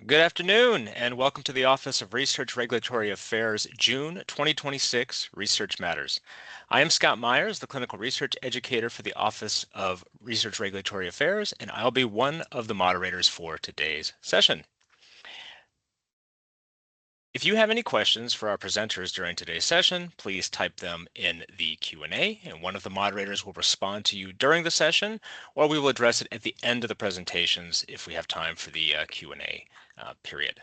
Good afternoon, and welcome to the Office of Research Regulatory Affairs June 2026 Research Matters. I am Scott Myers, the Clinical Research Educator for the Office of Research Regulatory Affairs, and I'll be one of the moderators for today's session. If you have any questions for our presenters during today's session, please type them in the Q&A, and one of the moderators will respond to you during the session, or we will address it at the end of the presentations if we have time for the Q&A period.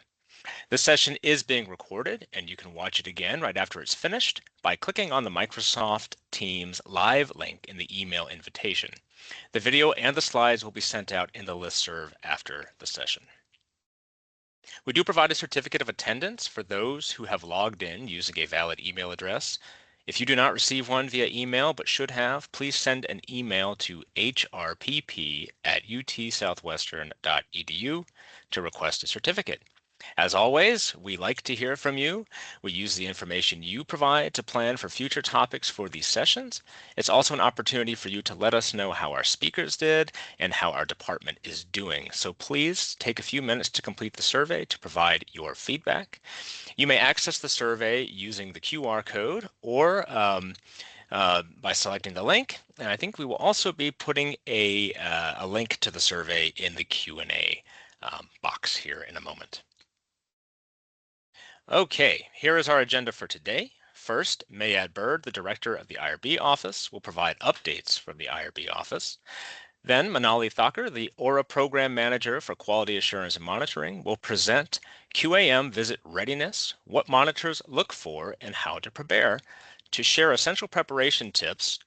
This session is being recorded, and you can watch it again right after it's finished by clicking on the Microsoft Teams live link in the email invitation. The video and the slides will be sent out in the listserv after the session. We do provide a certificate of attendance for those who have logged in using a valid email address. If you do not receive one via email but should have, please send an email to hrpp@utsouthwestern.edu to request a certificate. As always, we like to hear from you. We use the information you provide to plan for future topics for these sessions. It's also an opportunity for you to let us know how our speakers did and how our department is doing. So please take a few minutes to complete the survey to provide your feedback. You may access the survey using the QR code or by selecting the link. And I think we will also be putting a link to the survey in the Q&A box here in a moment. Okay, here is our agenda for today. First, Mayad Bird, the director of the IRB office, will provide updates from the IRB office. Then Manali Thakur, the ORA program manager for quality assurance and monitoring, will present QAM visit readiness, what monitors look for, and how to prepare, to share essential preparation tips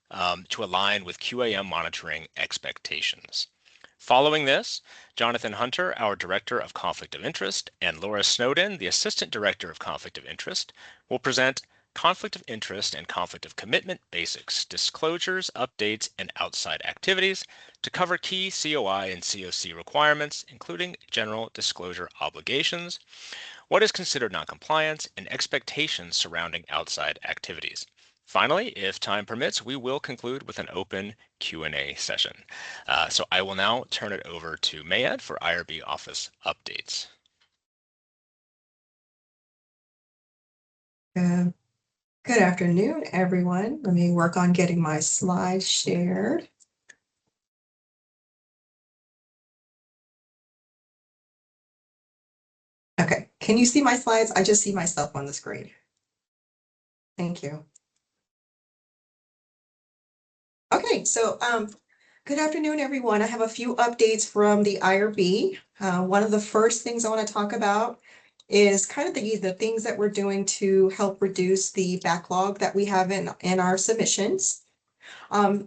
to align with QAM monitoring expectations. Following this, Jonathan Hunter, our Director of Conflict of Interest, and Laura Snowden, the Assistant Director of Conflict of Interest, will present Conflict of Interest and Conflict of Commitment Basics, Disclosures, Updates, and Outside Activities to cover key COI and COC requirements, including general disclosure obligations, what is considered noncompliance, and expectations surrounding outside activities. Finally, if time permits, we will conclude with an open Q&A session. So I will now turn it over to Mayad for IRB office updates. Good afternoon, everyone. Let me work on getting my slides shared. Okay, can you see my slides? I just see myself on the screen. Thank you. Okay, so good afternoon, everyone. I have a few updates from the IRB. One of the first things I want to talk about is kind of the things that we're doing to help reduce the backlog that we have in our submissions.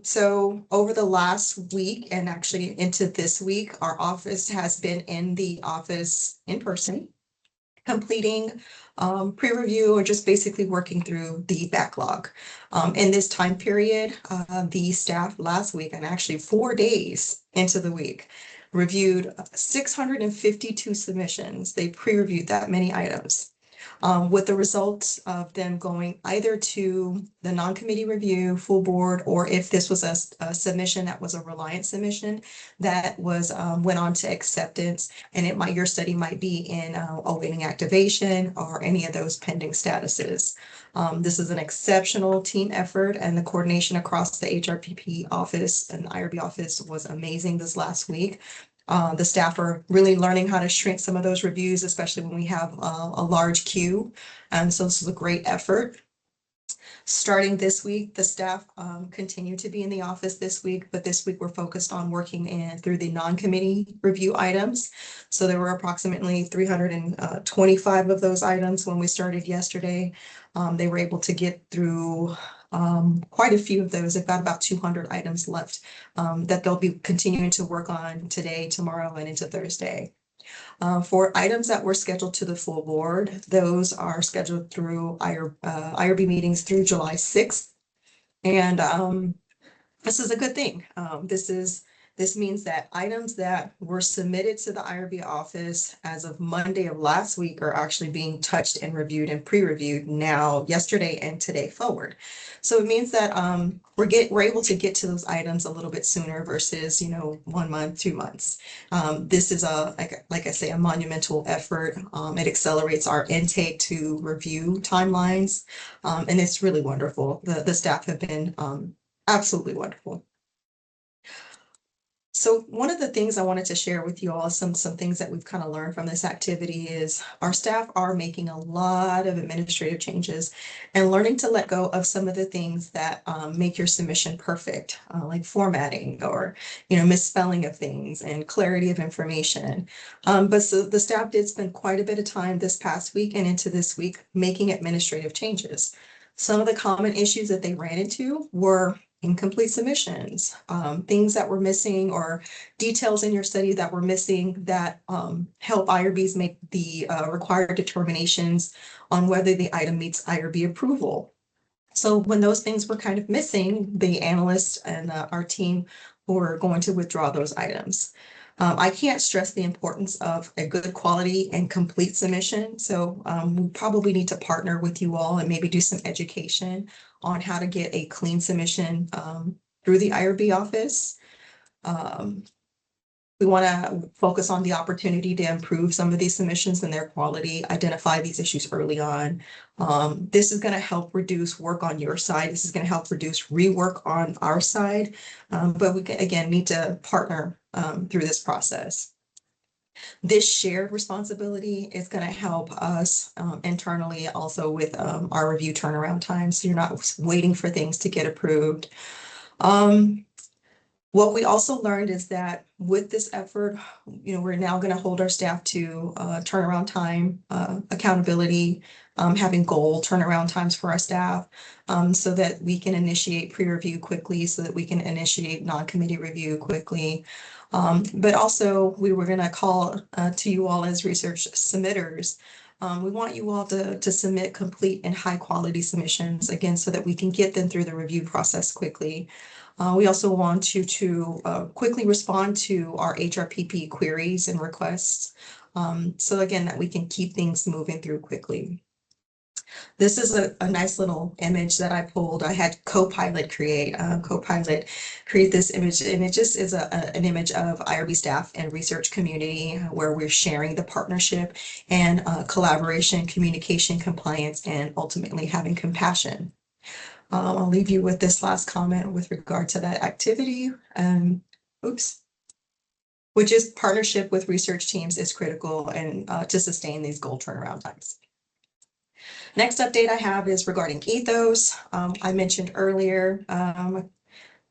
So over the last week and actually into this week, our office has been in the office in person, completing pre-review or just basically working through the backlog. In this time period, the staff last week, and actually 4 days into the week, reviewed 652 submissions. They pre-reviewed that many items, with the results of them going either to the non-committee review, full board, or if this was a submission that was a reliant submission that was went on to acceptance, and your study might be in awaiting activation or any of those pending statuses. This is an exceptional team effort, and the coordination across the HRPP office and the IRB office was amazing this last week. The staff are really learning how to shrink some of those reviews, especially when we have a large queue. And so this is a great effort. Starting this week, the staff continue to be in the office this week, but this week we're focused on working through the non-committee review items. So there were approximately 325 of those items when we started yesterday. They were able to get through quite a few of those. They've got about 200 items left that they'll be continuing to work on today, tomorrow, and into Thursday. For items that were scheduled to the full board, those are scheduled through IRB meetings through July 6th. And this is a good thing. This is This means that items that were submitted to the IRB office as of Monday of last week are actually being touched and reviewed and pre-reviewed now, yesterday and today forward. So it means that we're able to get to those items a little bit sooner versus 1 month, 2 months. This is like I say, a monumental effort. It accelerates our intake to review timelines, and it's really wonderful. The staff have been absolutely wonderful. So one of the things I wanted to share with you all is some things that we've kind of learned from this activity is our staff are making a lot of administrative changes and learning to let go of some of the things that make your submission perfect, like formatting or misspelling of things and clarity of information. But so the staff did spend quite a bit of time this past week and into this week making administrative changes. Some of the common issues that they ran into were incomplete submissions, things that were missing or details in your study that were missing that help IRBs make the required determinations on whether the item meets IRB approval. So when those things were kind of missing, the analysts and our team were going to withdraw those items. I can't stress the importance of a good quality and complete submission. So we probably need to partner with you all and maybe do some education on how to get a clean submission through the IRB office. We want to focus on the opportunity to improve some of these submissions and their quality, identify these issues early on. This is going to help reduce work on your side. This is going to help reduce rework on our side. But we, again, need to partner through this process. This shared responsibility is going to help us internally also with our review turnaround time. So you're not waiting for things to get approved. What we also learned is that with this effort, we're now going to hold our staff to turnaround time, accountability, having goal turnaround times for our staff so that we can initiate pre-review quickly, so that we can initiate non-committee review quickly. But also we were going to call to you all as research submitters. We want you all to submit complete and high quality submissions, again, so that we can get them through the review process quickly. We also want you to quickly respond to our HRPP queries and requests. So again, that we can keep things moving through quickly. This is a nice little image that I pulled. I had Copilot create this image, and it just is an image of IRB staff and research community where we're sharing the partnership and collaboration, communication, compliance, and ultimately having compassion. I'll leave you with this last comment with regard to that activity. Which is partnership with research teams is critical and to sustain these goal turnaround times. Next update I have is regarding Ethos. I mentioned earlier,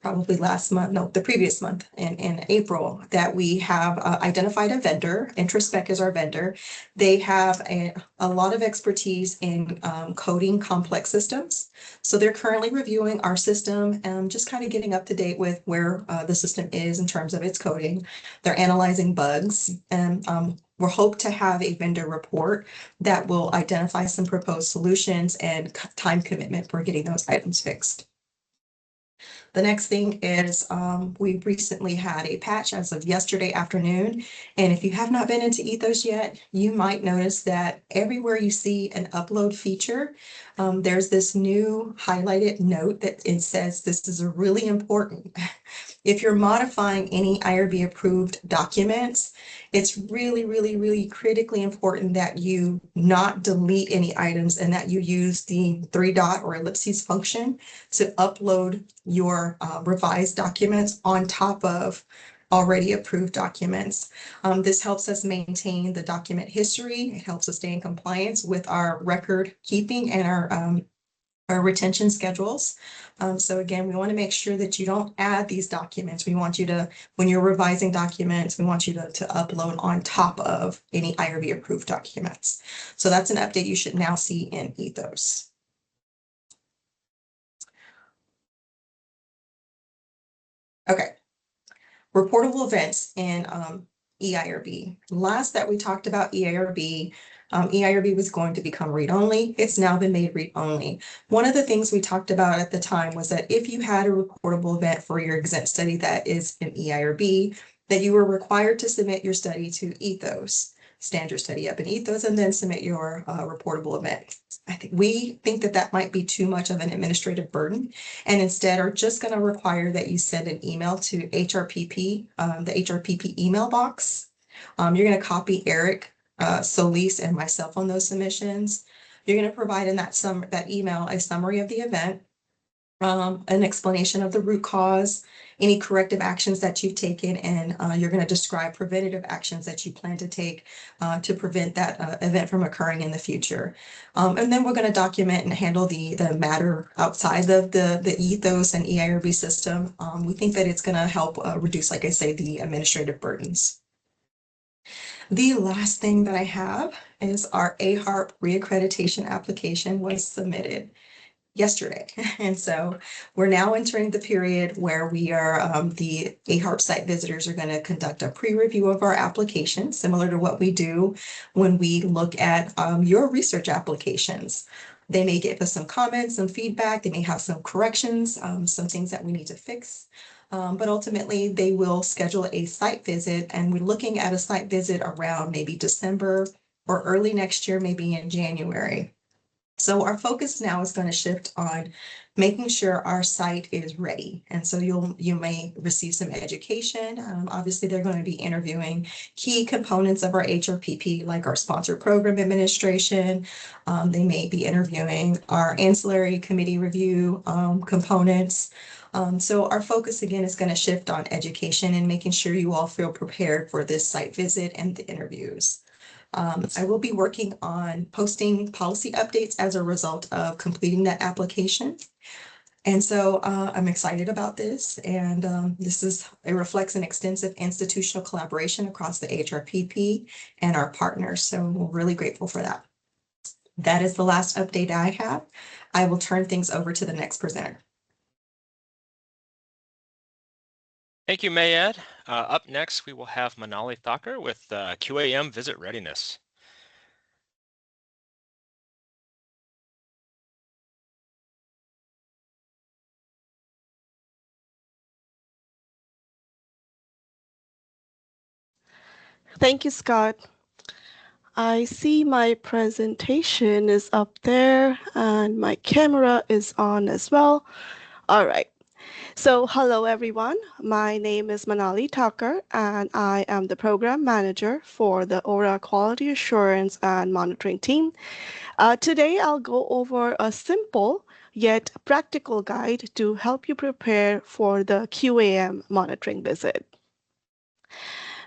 probably last month, no, the previous month in April, that we have identified a vendor. Introspec is our vendor. They have a lot of expertise in coding complex systems. So they're currently reviewing our system and just kind of getting up to date with where the system is in terms of its coding. They're analyzing bugs, and we're hope to have a vendor report that will identify some proposed solutions and time commitment for getting those items fixed. The next thing is we recently had a patch as of yesterday afternoon. And if you have not been into Ethos yet, you might notice that everywhere you see an upload feature, there's this new highlighted note that it says this is really important. If you're modifying any IRB approved documents, it's really, really, really critically important that you not delete any items and that you use the 3-dot or ellipses function to upload your revised documents on top of already approved documents. This helps us maintain the document history. It helps us stay in compliance with our record keeping and our retention schedules. So again, we want to make sure that you don't add these documents. We want you to, when you're revising documents, we want you to upload on top of any IRB approved documents. So that's an update you should now see in Ethos. Okay, reportable events in EIRB. Last that we talked about EIRB, EIRB was going to become read-only. It's now been made read-only. One of the things we talked about at the time was that if you had a reportable event for your exempt study that is an EIRB, that you were required to submit your study to Ethos, stand your study up in Ethos, and then submit your reportable event. We think that that might be too much of an administrative burden, and instead are just going to require that you send an email to HRPP, the HRPP email box. You're going to copy Eric Solis and myself on those submissions. You're going to provide in that email a summary of the event, an explanation of the root cause, any corrective actions that you've taken, and you're going to describe preventative actions that you plan to take to prevent that event from occurring in the future. And then we're going to document and handle the matter outside of the Ethos and EIRB system. We think that it's going to help reduce, like I say, the administrative burdens. The last thing that I have is our AHARP reaccreditation application was submitted yesterday. And so we're now entering the period where we are, the AHARP site visitors are going to conduct a pre-review of our application, similar to what we do when we look at your research applications. They may give us some comments, some feedback, they may have some corrections, some things that we need to fix. But ultimately, they will schedule a site visit, and we're looking at a site visit around maybe December or early next year, maybe in January. So our focus now is going to shift on making sure our site is ready. And so you may receive some education. Obviously, they're going to be interviewing key components of our HRPP, like our sponsored program administration. They may be interviewing our ancillary committee review components. So our focus again is going to shift on education and making sure you all feel prepared for this site visit and the interviews. I will be working on posting policy updates as a result of completing that application. And so I'm excited about this. And it reflects an extensive institutional collaboration across the HRPP and our partners. So we're really grateful for that. That is the last update I have. I will turn things over to the next presenter. Thank you, Mayed. Up next, we will have Manali Thakur with QAM Visit Readiness. Thank you, Scott. I see my presentation is up there and my camera is on as well. All right. So hello, everyone. My name is Manali Thakur, and I am the program manager for the Aura Quality Assurance and Monitoring team. Today, I'll go over a simple yet practical guide to help you prepare for the QAM monitoring visit.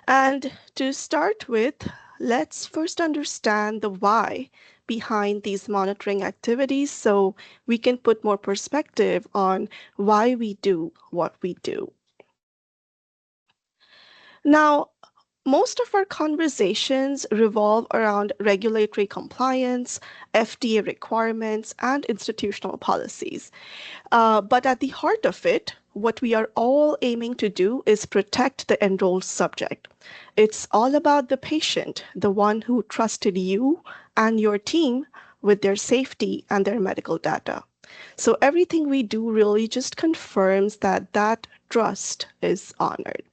And to start with, let's first understand the why behind these monitoring activities so we can put more perspective on why we do what we do. Now, most of our conversations revolve around regulatory compliance, FDA requirements, and institutional policies. But at the heart of it, what we are all aiming to do is protect the enrolled subject. It's all about the patient, the one who trusted you and your team with their safety and their medical data. So everything we do really just confirms that that trust is honored.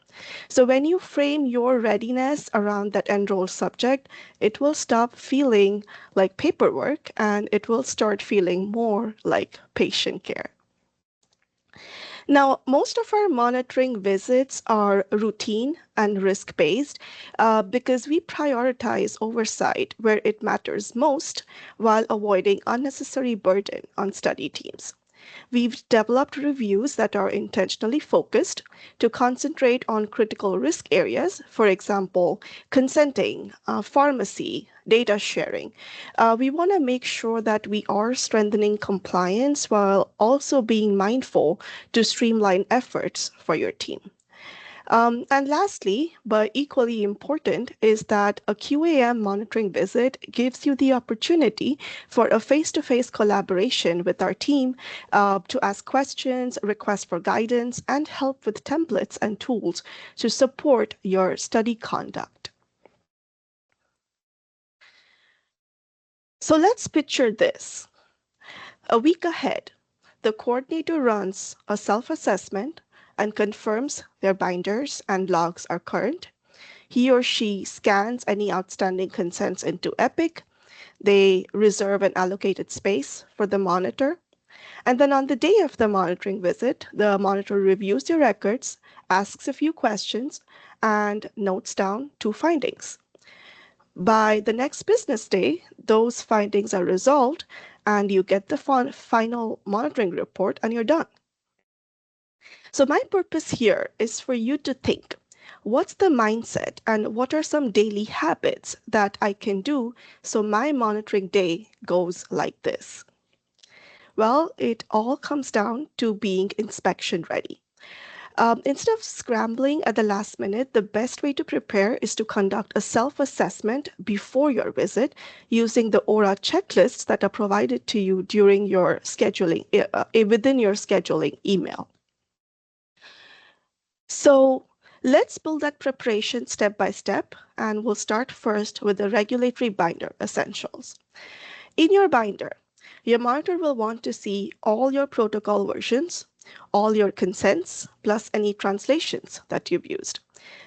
So when you frame your readiness around that enrolled subject, it will stop feeling like paperwork and it will start feeling more like patient care. Now, most of our monitoring visits are routine and risk-based because we prioritize oversight where it matters most while avoiding unnecessary burden on study teams. We've developed reviews that are intentionally focused to concentrate on critical risk areas, for example, consenting, pharmacy, data sharing. We want to make sure that we are strengthening compliance while also being mindful to streamline efforts for your team. And lastly, but equally important, is that a QAM monitoring visit gives you the opportunity for a face-to-face collaboration with our team to ask questions, request for guidance, and help with templates and tools to support your study conduct. So let's picture this. A week ahead, the coordinator runs a self-assessment and confirms their binders and logs are current. He or she scans any outstanding consents into Epic. They reserve an allocated space for the monitor. And then on the day of the monitoring visit, the monitor reviews your records, asks a few questions, and notes down 2 findings. By the next business day, those findings are resolved and you get the final monitoring report and you're done. So my purpose here is for you to think, what's the mindset and what are some daily habits that I can do so my monitoring day goes like this? Well, it all comes down to being inspection ready. Instead of scrambling at the last minute, the best way to prepare is to conduct a self-assessment before your visit using the Aura checklists that are provided to you during your scheduling, within your scheduling email. So let's build that preparation step by step, and we'll start first with the regulatory binder essentials. In your binder, your monitor will want to see all your protocol versions, all your consents, plus any translations that you've used.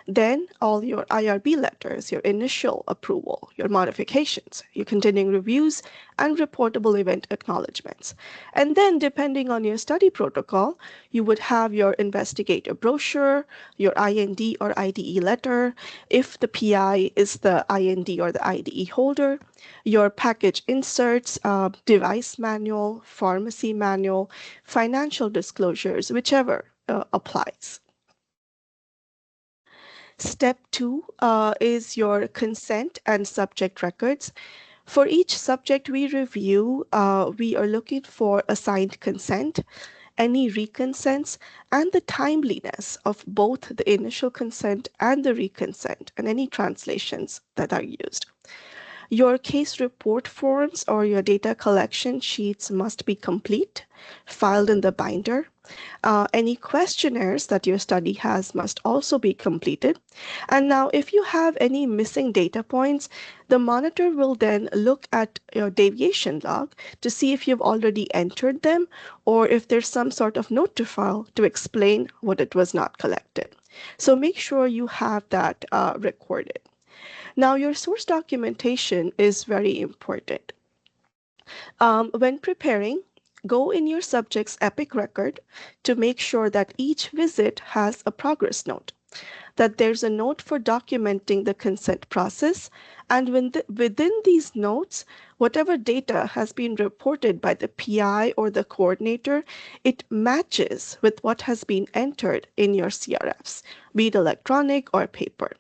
Then all your IRB letters, your initial approval, your modifications, your continuing reviews, and reportable event acknowledgements. And then depending on your study protocol, you would have your investigator brochure, your IND or IDE letter, if the PI is the IND or the IDE holder, your package inserts, device manual, pharmacy manual, financial disclosures, whichever applies. Step 2 is your consent and subject records. For each subject we review, we are looking for assigned consent, any reconsents, and the timeliness of both the initial consent and the reconsent, and any translations that are used. Your case report forms or your data collection sheets must be complete, filed in the binder. Any questionnaires that your study has must also be completed. And now, if you have any missing data points, the monitor will then look at your deviation log to see if you've already entered them or if there's some sort of note to file to explain what it was not collected. So make sure you have that recorded. Now, your source documentation is very important. When preparing, go in your subject's EPIC record to make sure that each visit has a progress note, that there's a note for documenting the consent process, and within these notes, whatever data has been reported by the PI or the coordinator, it matches with what has been entered in your CRFs, be it electronic or paper.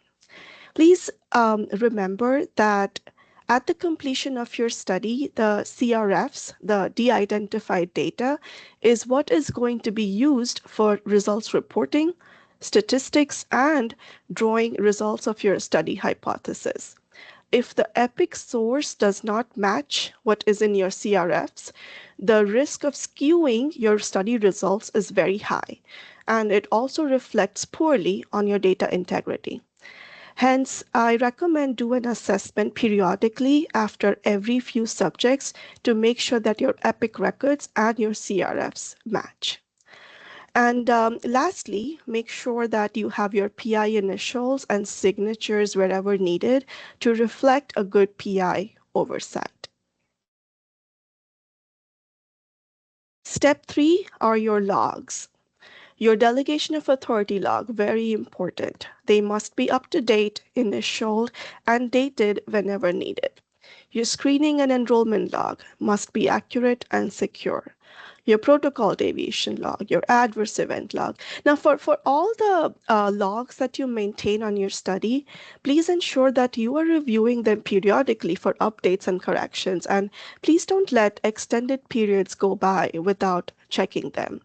Please remember that at the completion of your study, the CRFs, the de-identified data, is what is going to be used for results reporting, statistics, and drawing results of your study hypothesis. If the EPIC source does not match what is in your CRFs, the risk of skewing your study results is very high, and it also reflects poorly on your data integrity. Hence, I recommend do an assessment periodically after every few subjects to make sure that your EPIC records and your CRFs match. And lastly, make sure that you have your PI initials and signatures wherever needed to reflect a good PI oversight. Step 3 are your logs. Your delegation of authority log, very important. They must be up to date, initialed, and dated whenever needed. Your screening and enrollment log must be accurate and secure. Your protocol deviation log, your adverse event log. Now, for all the logs that you maintain on your study, please ensure that you are reviewing them periodically for updates and corrections, and please don't let extended periods go by without checking them.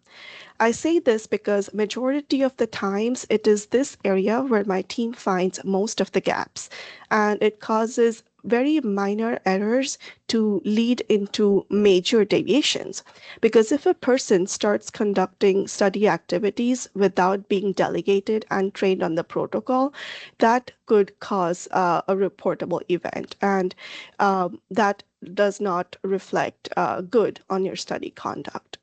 I say this because majority of the times it is this area where my team finds most of the gaps, and it causes very minor errors to lead into major deviations. Because if a person starts conducting study activities without being delegated and trained on the protocol, that could cause a reportable event. And that does not reflect good on your study conduct.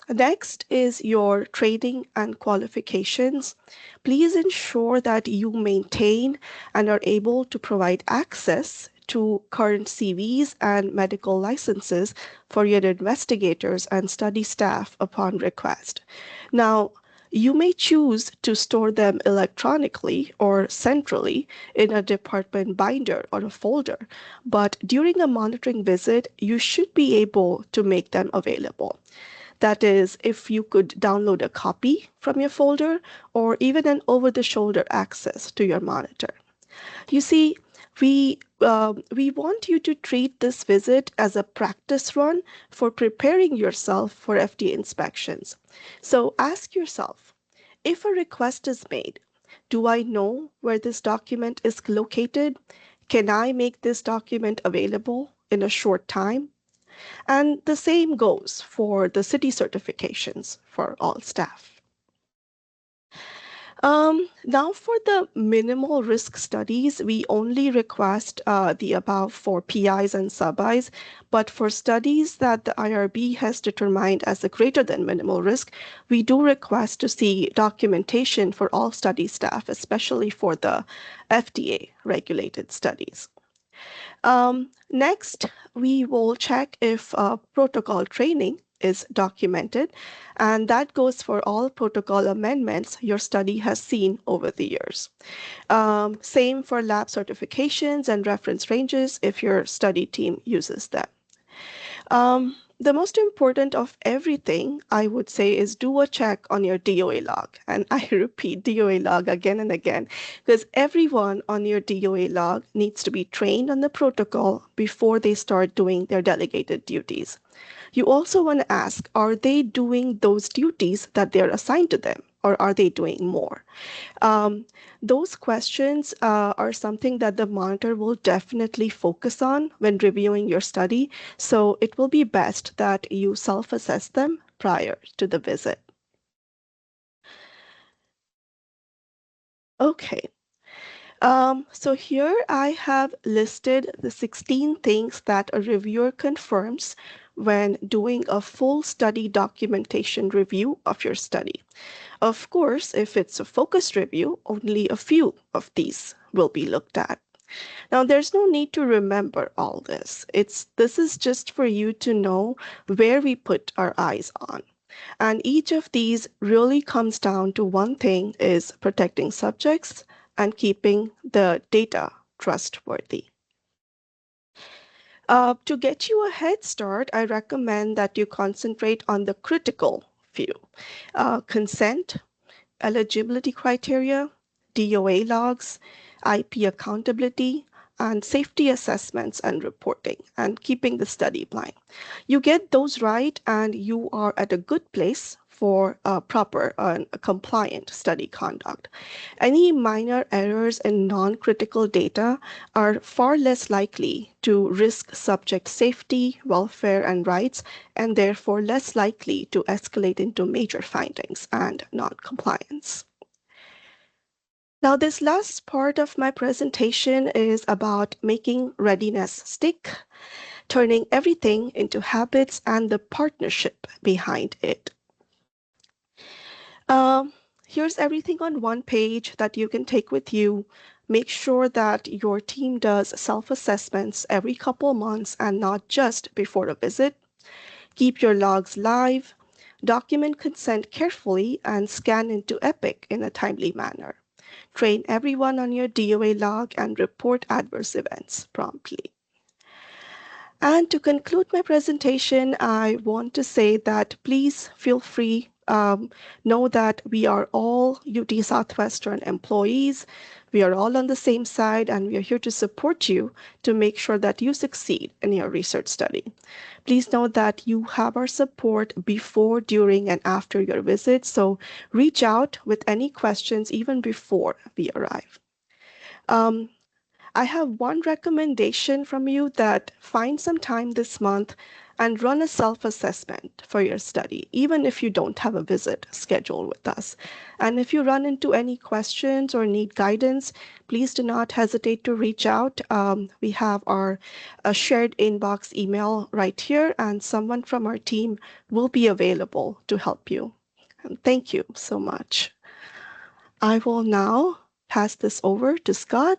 Next is your training and qualifications. Please ensure that you maintain and are able to provide access to current CVs and medical licenses for your investigators and study staff upon request. Now, you may choose to store them electronically or centrally in a department binder or a folder, but during a monitoring visit, you should be able to make them available. That is, if you could download a copy from your folder or even an over-the-shoulder access to your monitor. You see, we want you to treat this visit as a practice run for preparing yourself for FDA inspections. So ask yourself, if a request is made, do I know where this document is located? Can I make this document available in a short time? And the same goes for the city certifications for all staff. Now for the minimal risk studies, we only request the above for PIs and sub-Is, but for studies that the IRB has determined as a greater than minimal risk, we do request to see documentation for all study staff, especially for the FDA regulated studies. Next, we will check if protocol training is documented, and that goes for all protocol amendments your study has seen over the years. Same for lab certifications and reference ranges if your study team uses them. The most important of everything, I would say, is do a check on your DOA log. And I repeat DOA log again and again, because everyone on your DOA log needs to be trained on the protocol before they start doing their delegated duties. You also want to ask, are they doing those duties that they're assigned to them, or are they doing more? Those questions are something that the monitor will definitely focus on when reviewing your study, so it will be best that you self-assess them prior to the visit. Okay. So here I have listed the 16 things that a reviewer confirms when doing a full study documentation review of your study. Of course, if it's a focused review, only a few of these will be looked at. Now, there's no need to remember all this. This is just for you to know where we put our eyes on. And each of these really comes down to one thing, is protecting subjects and keeping the data trustworthy. To get you a head start, I recommend that you concentrate on the critical few: consent, eligibility criteria, DOA logs, IP accountability, and safety assessments and reporting, and keeping the study blind. You get those right, and you are at a good place for proper and compliant study conduct. Any minor errors in non-critical data are far less likely to risk subject safety, welfare, and rights, and therefore less likely to escalate into major findings and non-compliance. Now, this last part of my presentation is about making readiness stick, turning everything into habits, and the partnership behind it. Here's everything on one page that you can take with you. Make sure that your team does self-assessments every couple months and not just before a visit. Keep your logs live, document consent carefully, and scan into Epic in a timely manner. Train everyone on your DOA log and report adverse events promptly. And to conclude my presentation, I want to say that please feel free. Know that we are all UT Southwestern employees. We are all on the same side, and we are here to support you to make sure that you succeed in your research study. Please know that you have our support before, during, and after your visit, so reach out with any questions even before we arrive. I have one recommendation from you that find some time this month and run a self-assessment for your study, even if you don't have a visit scheduled with us. And if you run into any questions or need guidance, please do not hesitate to reach out. We have our shared inbox email right here, and someone from our team will be available to help you. And thank you so much. I will now pass this over to Scott.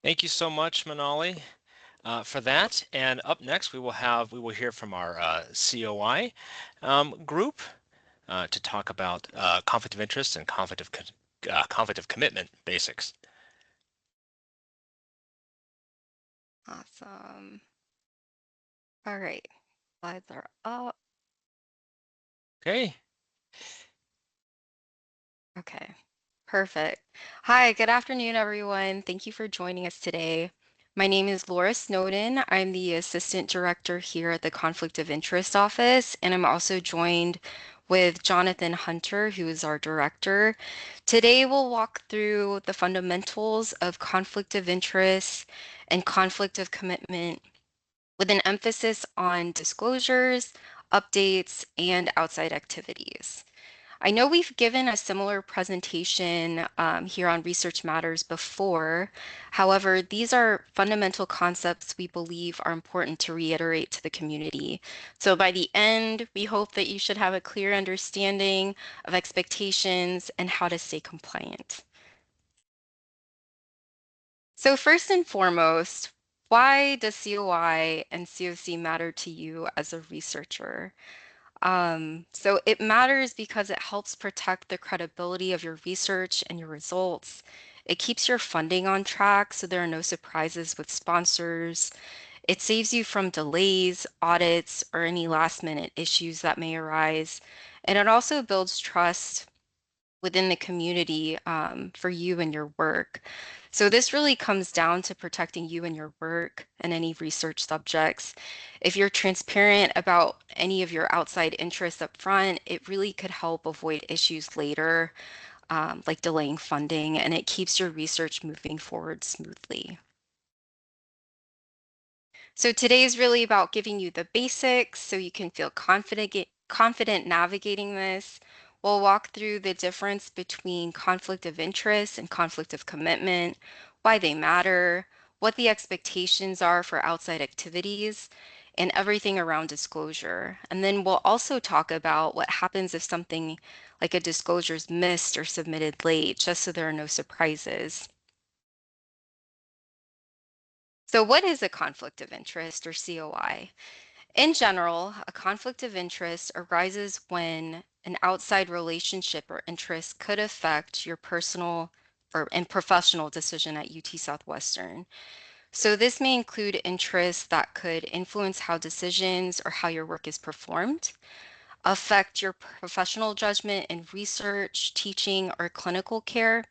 Thank you so much, Manali, for that. And up next, we will hear from our COI group to talk about conflict of interest and conflict of commitment basics. Awesome. All right, slides are up. Okay. Okay, perfect. Hi, good afternoon, everyone. Thank you for joining us today. My name is Laura Snowden. I'm the Assistant Director here at the Conflict of Interest Office, and I'm also joined with Jonathan Hunter, who is our Director. Today, we'll walk through the fundamentals of conflict of interest and conflict of commitment with an emphasis on disclosures, updates, and outside activities. I know we've given a similar presentation here on Research Matters before. However, these are fundamental concepts we believe are important to reiterate to the community. So by the end, we hope that you should have a clear understanding of expectations and how to stay compliant. So first and foremost, why does COI and COC matter to you as a researcher? So it matters because it helps protect the credibility of your research and your results. It keeps your funding on track so there are no surprises with sponsors. It saves you from delays, audits, or any last minute issues that may arise. And it also builds trust within the community for you and your work. So this really comes down to protecting you and your work and any research subjects. If you're transparent about any of your outside interests up front, it really could help avoid issues later, like delaying funding, and it keeps your research moving forward smoothly. So today is really about giving you the basics so you can feel confident navigating this. We'll walk through the difference between conflict of interest and conflict of commitment, why they matter, what the expectations are for outside activities, and everything around disclosure. And then we'll also talk about what happens if something like a disclosure is missed or submitted late, just so there are no surprises. So what is a conflict of interest, or COI? In general, a conflict of interest arises when an outside relationship or interest could affect your personal and professional decision at UT Southwestern. So this may include interests that could influence how decisions or how your work is performed, affect your professional judgment in research, teaching, or clinical care,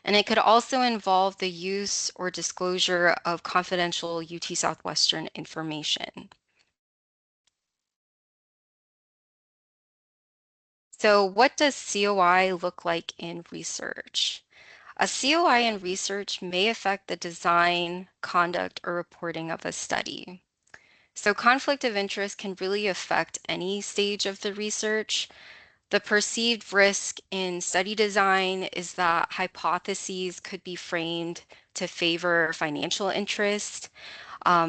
and it could also involve the use or disclosure of confidential UT Southwestern information. So what does COI look like in research? A COI in research may affect the design, conduct, or reporting of a study. So conflict of interest can really affect any stage of the research. The perceived risk in study design is that hypotheses could be framed to favor financial interest.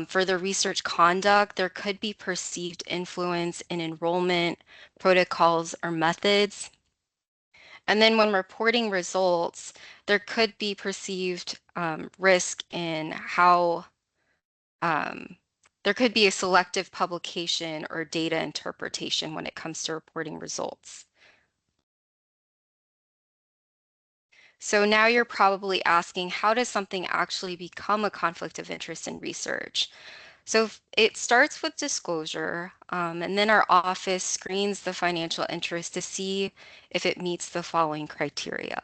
For the research conduct, there could be perceived influence in enrollment, protocols, or methods. And then when reporting results, there could be perceived risk in how there could be a selective publication or data interpretation when it comes to reporting results. So now you're probably asking, how does something actually become a conflict of interest in research? So it starts with disclosure, and then our office screens the financial interest to see if it meets the following criteria.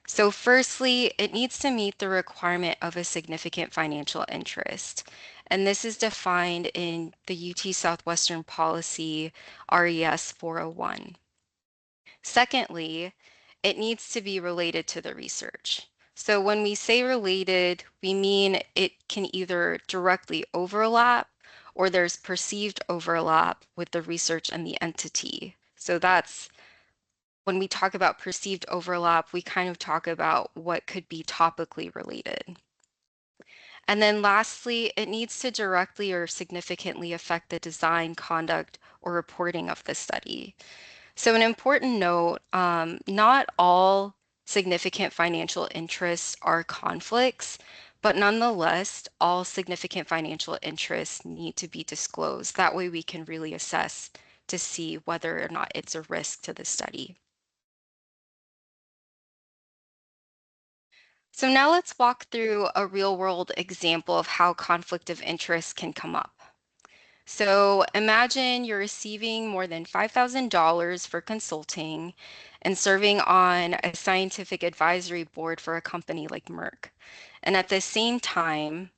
So firstly, it needs to meet the requirement of a significant financial interest. And this is defined in the UT Southwestern Policy RES 401. Secondly, it needs to be related to the research. So when we say related, we mean it can either directly overlap or there's perceived overlap with the research and the entity. So that's when we talk about perceived overlap, we kind of talk about what could be topically related. And then lastly, it needs to directly or significantly affect the design, conduct, or reporting of the study. So an important note, not all significant financial interests are conflicts, but nonetheless, all significant financial interests need to be disclosed. That way we can really assess to see whether or not it's a risk to the study. So now let's walk through a real world example of how conflict of interest can come up. So imagine you're receiving more than $5,000 for consulting and serving on a scientific advisory board for a company like Merck. And at the same time,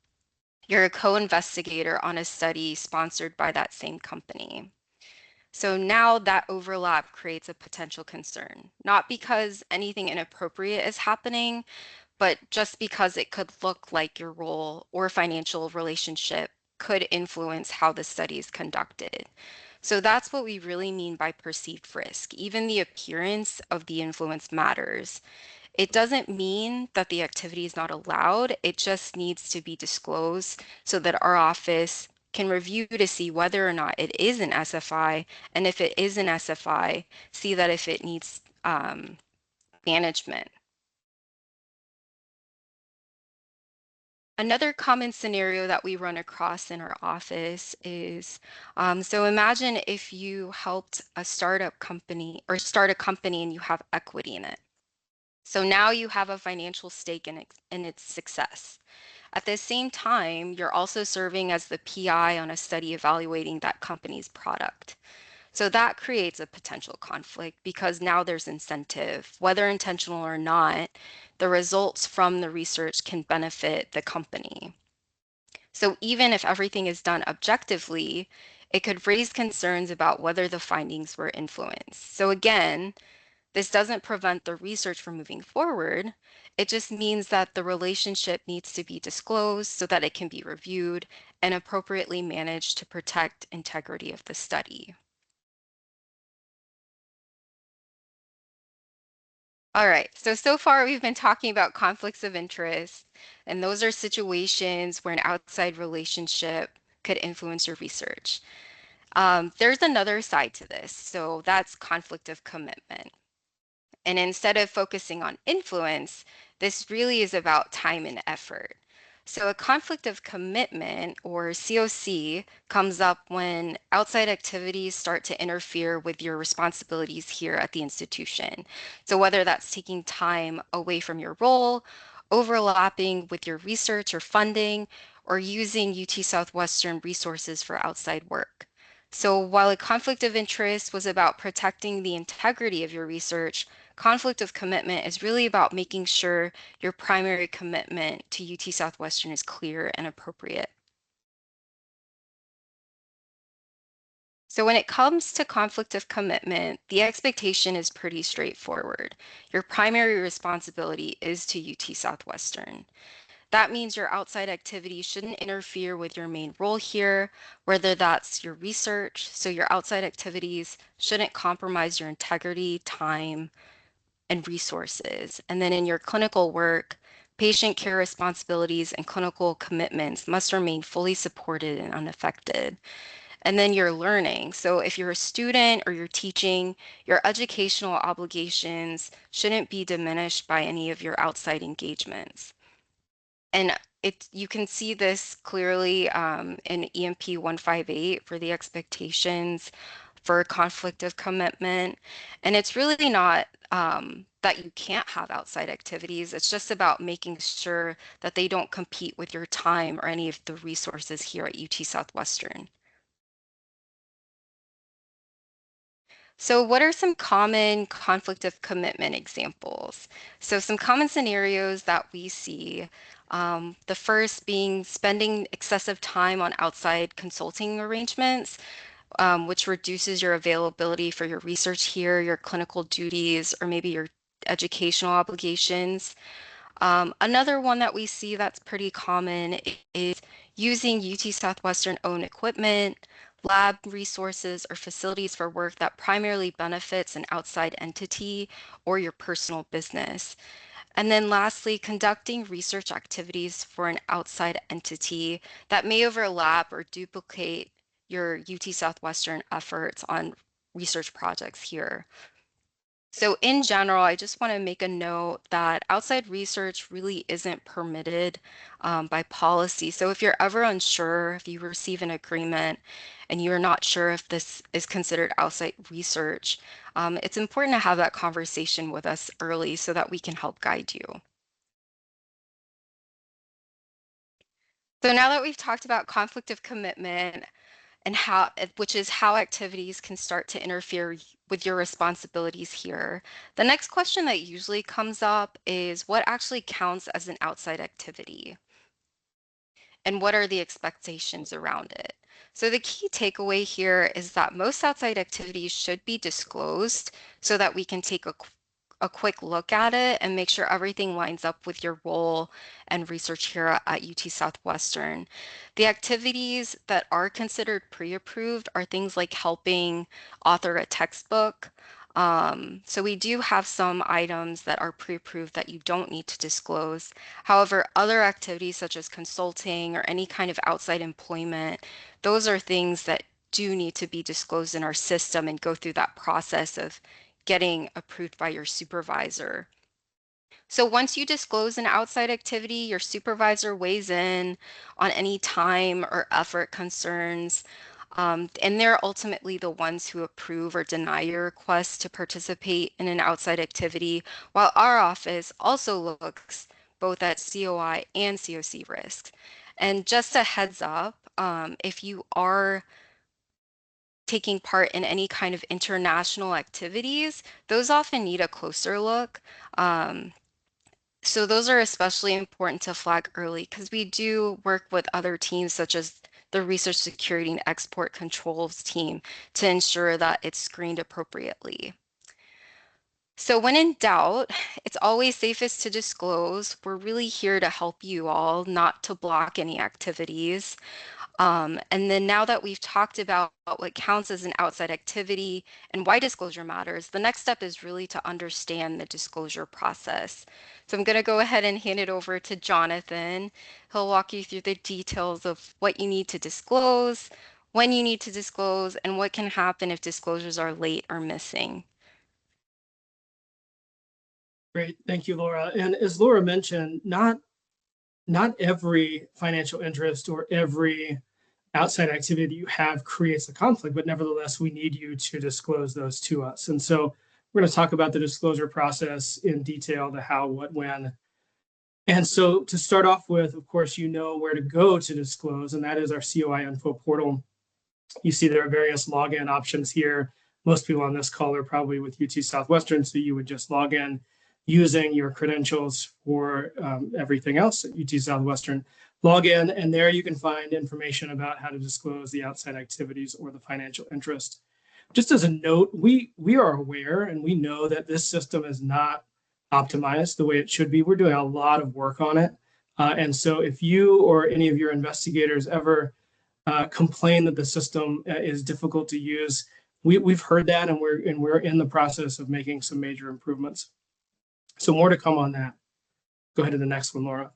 you're a co-investigator on a study sponsored by that same company. So now that overlap creates a potential concern, not because anything inappropriate is happening, but just because it could look like your role or financial relationship could influence how the study is conducted. So that's what we really mean by perceived risk. Even the appearance of the influence matters. It doesn't mean that the activity is not allowed. It just needs to be disclosed so that our office can review to see whether or not it is an SFI. And if it is an SFI, see that if it needs management. Another common scenario that we run across in our office is, so imagine if you helped a startup company or start a company and you have equity in it. So now you have a financial stake in its success. At the same time, you're also serving as the PI on a study evaluating that company's product. So that creates a potential conflict because now there's incentive. Whether intentional or not, the results from the research can benefit the company. So even if everything is done objectively, it could raise concerns about whether the findings were influenced. So again, this doesn't prevent the research from moving forward. It just means that the relationship needs to be disclosed so that it can be reviewed and appropriately managed to protect integrity of the study. All right, so far we've been talking about conflicts of interest, and those are situations where an outside relationship could influence your research. There's another side to this, so that's conflict of commitment. And instead of focusing on influence, this really is about time and effort. So a conflict of commitment, or COC, comes up when outside activities start to interfere with your responsibilities here at the institution. So whether that's taking time away from your role, overlapping with your research or funding, or using UT Southwestern resources for outside work. So while a conflict of interest was about protecting the integrity of your research, conflict of commitment is really about making sure your primary commitment to UT Southwestern is clear and appropriate. So when it comes to conflict of commitment, the expectation is pretty straightforward. Your primary responsibility is to UT Southwestern. That means your outside activities shouldn't interfere with your main role here, whether that's your research. So your outside activities shouldn't compromise your integrity, time, and resources. And then in your clinical work, patient care responsibilities and clinical commitments must remain fully supported and unaffected. And then your learning. So if you're a student or you're teaching, your educational obligations shouldn't be diminished by any of your outside engagements. And you can see this clearly in EMP 158 for the expectations for conflict of commitment. And it's really not that you can't have outside activities. It's just about making sure that they don't compete with your time or any of the resources here at UT Southwestern. So what are some common conflict of commitment examples? So some common scenarios that we see, the first being spending excessive time on outside consulting arrangements, which reduces your availability for your research here, your clinical duties, or maybe your educational obligations. Another one that we see that's pretty common is using UT Southwestern owned equipment, lab resources, or facilities for work that primarily benefits an outside entity or your personal business. And then lastly, conducting research activities for an outside entity that may overlap or duplicate your UT Southwestern efforts on research projects here. So in general, I just want to make a note that outside research really isn't permitted by policy. So if you're ever unsure, if you receive an agreement and you're not sure if this is considered outside research, it's important to have that conversation with us early so that we can help guide you. So now that we've talked about conflict of commitment, and which is how activities can start to interfere with your responsibilities here. The next question that usually comes up is what actually counts as an outside activity? And what are the expectations around it? So the key takeaway here is that most outside activities should be disclosed so that we can take a quick look at it and make sure everything lines up with your role and research here at UT Southwestern. The activities that are considered pre-approved are things like helping author a textbook. So we do have some items that are pre-approved that you don't need to disclose. However, other activities such as consulting or any kind of outside employment, those are things that do need to be disclosed in our system and go through that process of getting approved by your supervisor. So once you disclose an outside activity, your supervisor weighs in on any time or effort concerns, and they're ultimately the ones who approve or deny your request to participate in an outside activity, while our office also looks both at COI and COC risks. And just a heads up, if you are taking part in any kind of international activities, those often need a closer look. So those are especially important to flag early because we do work with other teams such as the Research Security and Export Controls team to ensure that it's screened appropriately. So when in doubt, it's always safest to disclose. We're really here to help you all, not to block any activities. And then now that we've talked about what counts as an outside activity and why disclosure matters, the next step is really to understand the disclosure process. So I'm going to go ahead and hand it over to Jonathan. He'll walk you through the details of what you need to disclose, when you need to disclose, and what can happen if disclosures are late or missing. Great, thank you, Laura. And as Laura mentioned, not every financial interest or every outside activity you have creates a conflict, but nevertheless, we need you to disclose those to us. And so we're going to talk about the disclosure process in detail, the how, what, when. And so to start off with, of course, you know where to go to disclose, and that is our COI info portal. You see there are various login options here. Most people on this call are probably with UT Southwestern, so you would just log in using your credentials for everything else at UT Southwestern. Log in, and there you can find information about how to disclose the outside activities or the financial interest. Just as a note, we are aware and we know that this system is not optimized the way it should be. We're doing a lot of work on it. And so if you or any of your investigators ever complain that the system is difficult to use, we've heard that, and we're in the process of making some major improvements. So more to come on that. Go ahead to the next one, Laura.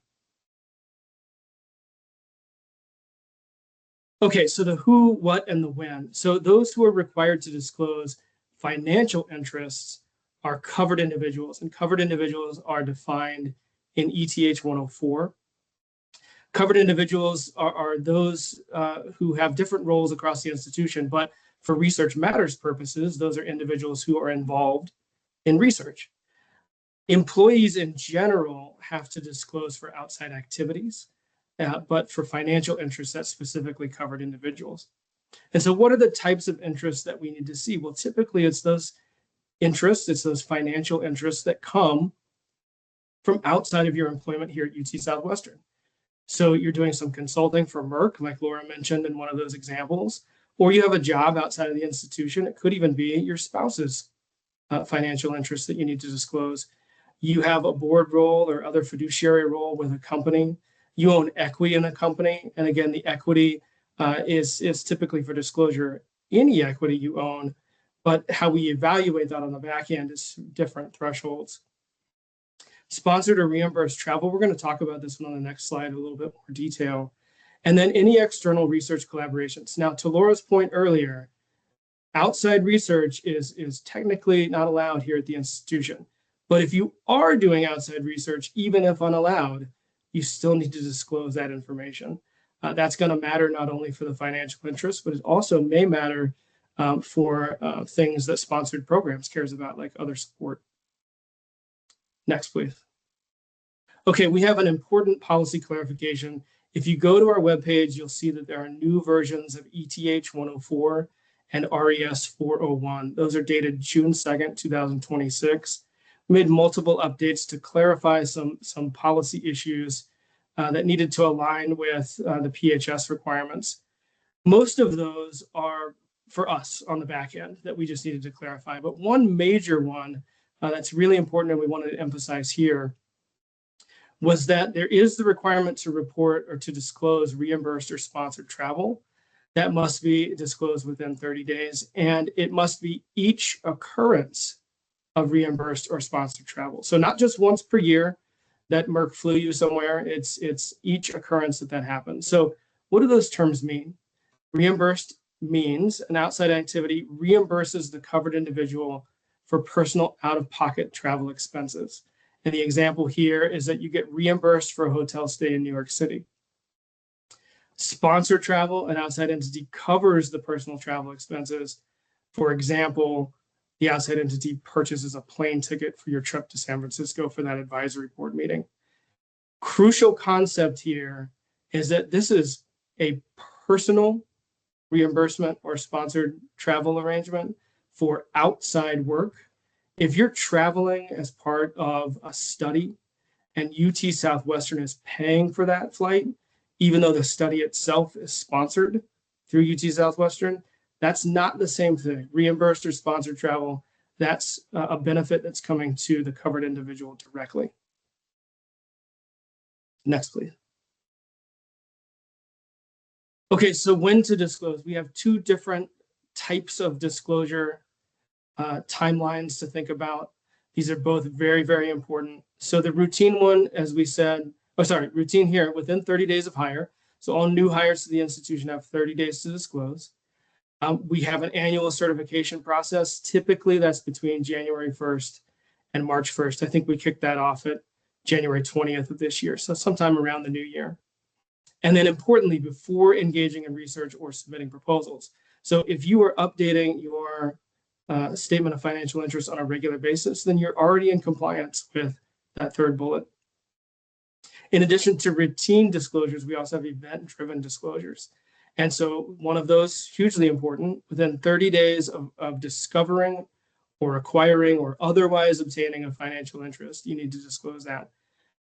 Okay, so the who, what, and the when. So those who are required to disclose financial interests are covered individuals, and covered individuals are defined in ETH 104. Covered individuals are those who have different roles across the institution, but for research matters purposes, those are individuals who are involved in research. Employees in general have to disclose for outside activities, but for financial interests, that's specifically covered individuals. And so what are the types of interests that we need to see? Well, typically it's those interests, it's those financial interests that come from outside of your employment here at UT Southwestern. So you're doing some consulting for Merck, like Laura mentioned in one of those examples, or you have a job outside of the institution. It could even be your spouse's financial interests that you need to disclose. you have a board role or other fiduciary role with a company, you own equity in a company, and again, the equity is typically for disclosure any equity you own, but how we evaluate that on the back end is different thresholds. Sponsored or reimbursed travel, we're going to talk about this one on the next slide in a little bit more detail. And then any external research collaborations. Now, to Laura's point earlier, outside research is technically not allowed here at the institution. But if you are doing outside research, even if unallowed, you still need to disclose that information. That's going to matter not only for the financial interest, but it also may matter for things that sponsored programs cares about, like other support. Next, please. Okay, we have an important policy clarification. If you go to our webpage, you'll see that there are new versions of ETH 104 and RES 401. Those are dated June 2nd, 2026. We made multiple updates to clarify some policy issues that needed to align with the PHS requirements. Most of those are for us on the back end that we just needed to clarify. But one major one that's really important and we wanted to emphasize here was that there is the requirement to report or to disclose reimbursed or sponsored travel. That must be disclosed within 30 days, and it must be each occurrence of reimbursed or sponsored travel. So not just once per year that Merck flew you somewhere, it's each occurrence that happens. So what do those terms mean? Reimbursed means an outside activity reimburses the covered individual for personal out-of-pocket travel expenses. And the example here is that you get reimbursed for a hotel stay in New York City. Sponsored travel, an outside entity covers the personal travel expenses. For example, the outside entity purchases a plane ticket for your trip to San Francisco for that advisory board meeting. Crucial concept here is that this is a personal reimbursement or sponsored travel arrangement for outside work. If you're traveling as part of a study and UT Southwestern is paying for that flight, even though the study itself is sponsored through UT Southwestern, that's not the same thing. Reimbursed or sponsored travel, that's a benefit that's coming to the covered individual directly. Next, please. Okay, so when to disclose? We have two different types of disclosure timelines to think about. These are both very, very important. So the routine one, as we said, routine here within 30 days of hire. So all new hires to the institution have 30 days to disclose. We have an annual certification process. Typically, that's between January 1st and March 1st. I think we kicked that off at January 20th of this year, so sometime around the new year. And then importantly, before engaging in research or submitting proposals. So if you are updating your statement of financial interest on a regular basis, then you're already in compliance with that third bullet. In addition to routine disclosures, we also have event-driven disclosures. And so one of those, hugely important, within 30 days of discovering or acquiring or otherwise obtaining a financial interest, you need to disclose that.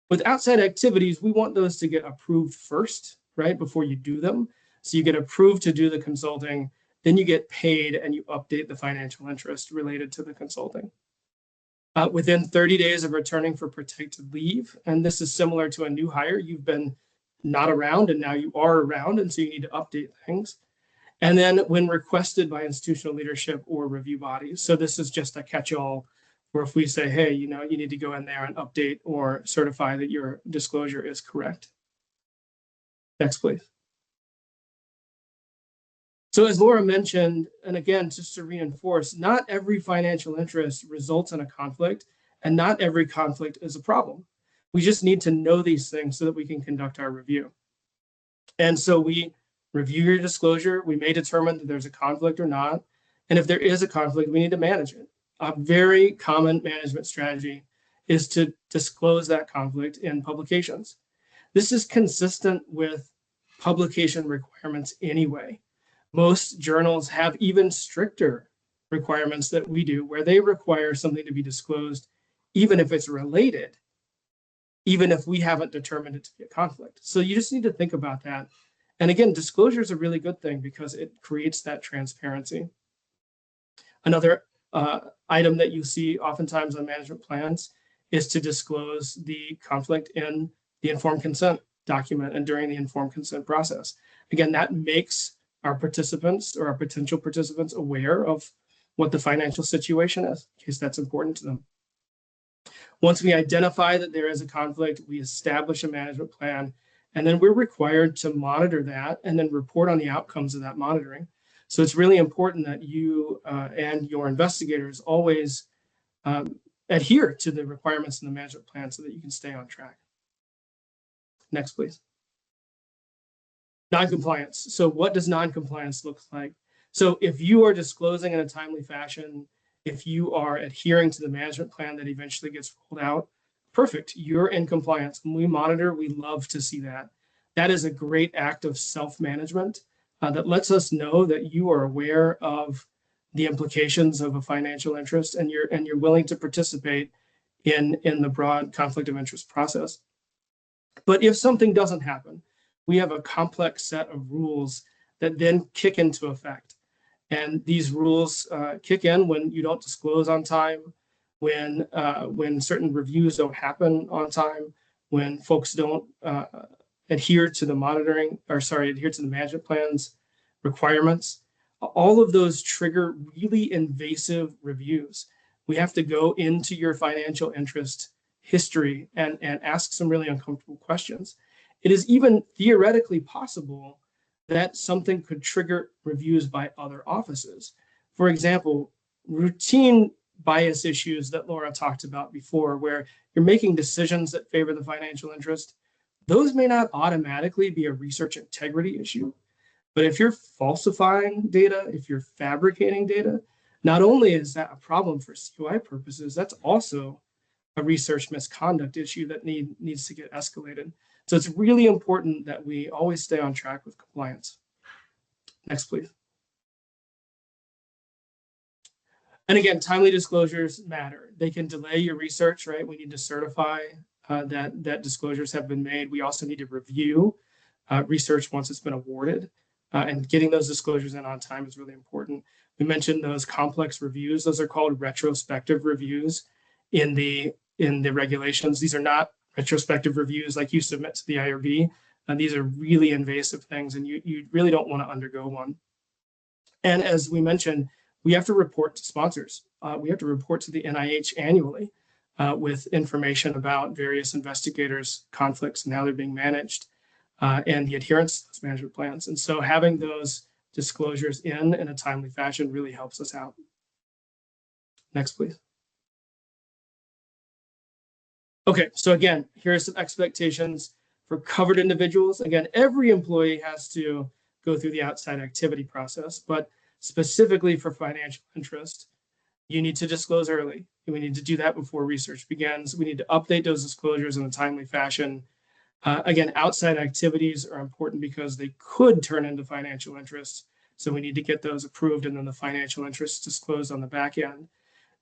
With outside activities, we want those to get approved first, right, before you do them. So you get approved to do the consulting, then you get paid and you update the financial interest related to the consulting. Within 30 days of returning for protected leave, and this is similar to a new hire, you've been not around and now you are around, and so you need to update things. And then when requested by institutional leadership or review bodies. So this is just a catch-all where if we say, hey, you need to go in there and update or certify that your disclosure is correct. Next, please. So as Laura mentioned, and again, just to reinforce, not every financial interest results in a conflict, and not every conflict is a problem. We just need to know these things so that we can conduct our review. And so we review your disclosure. We may determine that there's a conflict or not. And if there is a conflict, we need to manage it. A very common management strategy is to disclose that conflict in publications. This is consistent with publication requirements anyway. Most journals have even stricter requirements that we do, where they require something to be disclosed, even if it's related, even if we haven't determined it to be a conflict. So you just need to think about that. And again, disclosure is a really good thing because it creates that transparency. Another item that you see oftentimes on management plans is to disclose the conflict in the informed consent document and during the informed consent process. Again, that makes our participants or our potential participants aware of what the financial situation is, in case that's important to them. Once we identify that there is a conflict, we establish a management plan, and then we're required to monitor that and then report on the outcomes of that monitoring. So it's really important that you and your investigators always adhere to the requirements in the management plan so that you can stay on track. Next, please. Non-compliance. So what does non-compliance look like? So if you are disclosing in a timely fashion, if you are adhering to the management plan that eventually gets rolled out, perfect, you're in compliance. When we monitor, we love to see that. That is a great act of self-management that lets us know that you are aware of the implications of a financial interest and you're willing to participate in the broad conflict of interest process. But if something doesn't happen, we have a complex set of rules that then kick into effect. And these rules kick in when you don't disclose on time, when certain reviews don't happen on time, when folks don't adhere to the management plan's requirements. All of those trigger really invasive reviews. We have to go into your financial interest history and ask some really uncomfortable questions. It is even theoretically possible that something could trigger reviews by other offices. For example, routine bias issues that Laura talked about before, where you're making decisions that favor the financial interest, those may not automatically be a research integrity issue. But if you're falsifying data, if you're fabricating data, not only is that a problem for COI purposes, that's also a research misconduct issue that needs to get escalated. So it's really important that we always stay on track with compliance. Next, please. And again, timely disclosures matter. They can delay your research, right? We need to certify that disclosures have been made. We also need to review research once it's been awarded. And getting those disclosures in on time is really important. We mentioned those complex reviews. Those are called retrospective reviews in the regulations. These are not retrospective reviews like you submit to the IRB. These are really invasive things, and you really don't want to undergo one. And as we mentioned, we have to report to sponsors. We have to report to the NIH annually with information about various investigators' conflicts and how they're being managed. And the adherence to those management plans. And so having those disclosures in a timely fashion really helps us out. Next, please. Okay, so again, here are some expectations for covered individuals. Again, every employee has to go through the outside activity process, but specifically for financial interest, you need to disclose early. We need to do that before research begins. We need to update those disclosures in a timely fashion. Again, outside activities are important because they could turn into financial interests. So we need to get those approved and then the financial interests disclosed on the back end.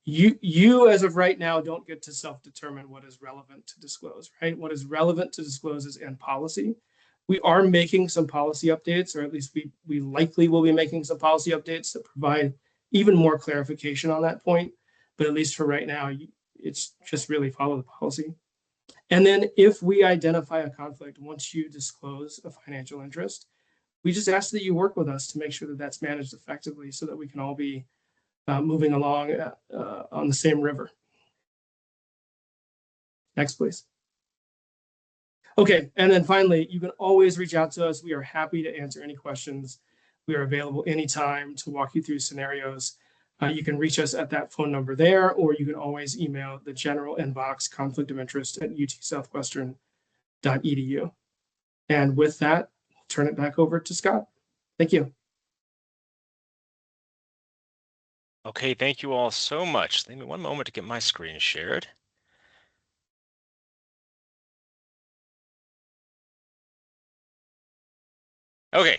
You as of right now, don't get to self-determine what is relevant to disclose, right? What is relevant to disclose is in policy. We are making some policy updates, or at least we likely will be making some policy updates that provide even more clarification on that point. But at least for right now, it's just really follow the policy. And then if we identify a conflict, once you disclose a financial interest, we just ask that you work with us to make sure that that's managed effectively so that we can all be moving along on the same river. Next, please. Okay, and then finally, you can always reach out to us. We are happy to answer any questions. We are available anytime to walk you through scenarios. You can reach us at that phone number there, or you can always email the general inbox conflictofinterest@utsouthwestern.edu. And with that, I'll turn it back over to Scott. Thank you. Okay, thank you all so much. Give me one moment to get my screen shared. Okay,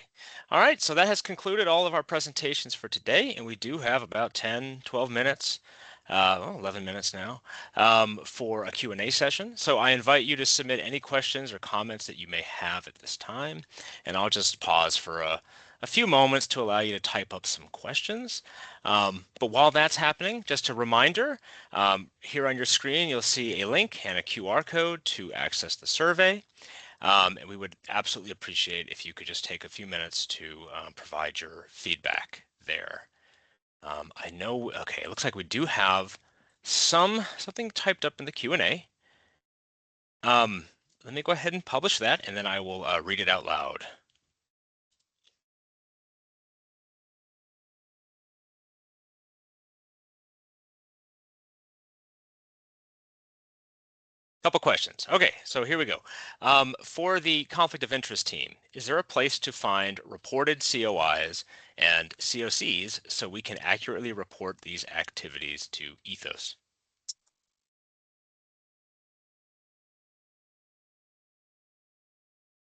all right, so that has concluded all of our presentations for today, and we do have about 10, 12 minutes, 11 minutes now, for a Q&A session. So I invite you to submit any questions or comments that you may have at this time, and I'll just pause for a a few moments to allow you to type up some questions. But while that's happening, just a reminder, here on your screen, you'll see a link and a QR code to access the survey. And we would absolutely appreciate if you could just take a few minutes to provide your feedback there. I know, okay, it looks like we do have something typed up in the Q&A. Let me go ahead and publish that, and then I will read it out loud. Couple questions. Okay, so here we go. For the conflict of interest team, is there a place to find reported COIs and COCs so we can accurately report these activities to Ethos?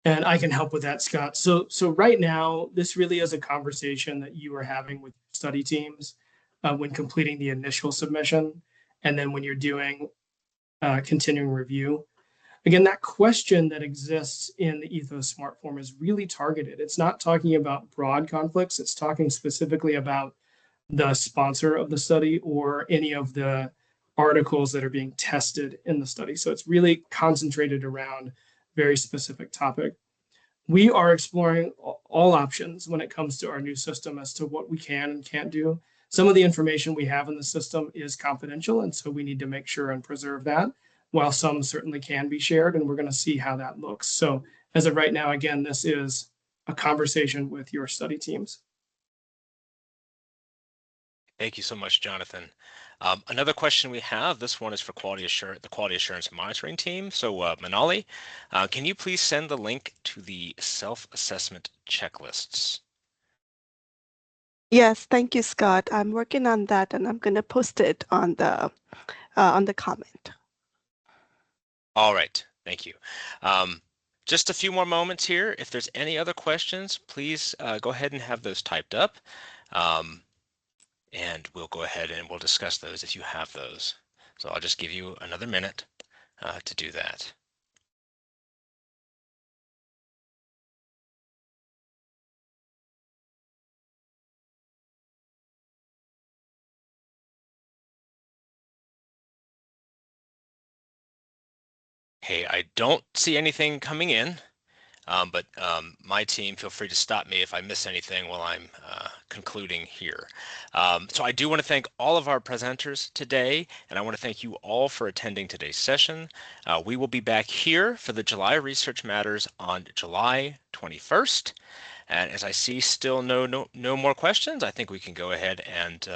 And I can help with that, Scott. So right now, this really is a conversation that you are having with study teams when completing the initial submission, and then when you're doing continuing review. Again, that question that exists in the Ethos Smart Form is really targeted. It's not talking about broad conflicts. It's talking specifically about the sponsor of the study or any of the articles that are being tested in the study. So it's really concentrated around very specific topic. We are exploring all options when it comes to our new system as to what we can and can't do. Some of the information we have in the system is confidential, and so we need to make sure and preserve that, while some certainly can be shared, and we're going to see how that looks. So as of right now, again, this is a conversation with your study teams. Thank you so much, Jonathan. Another question we have, this one is for the Quality Assurance Monitoring Team. So Manali, can you please send the link to the self-assessment checklists? Yes, thank you, Scott. I'm working on that, and I'm going to post it on the comment. All right, thank you. Just a few more moments here. If there's any other questions, please go ahead and have those typed up. And we'll go ahead and we'll discuss those if you have those. So I'll just give you another minute to do that. Okay, I don't see anything coming in, but my team, feel free to stop me if I miss anything while I'm concluding here. So I do want to thank all of our presenters today, and I want to thank you all for attending today's session. We will be back here for the July Research Matters on July 21st. And as I see still no more questions, I think we can go ahead and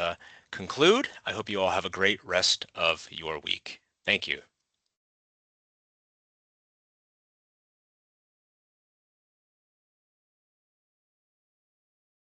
conclude. I hope you all have a great rest of your week. Thank you.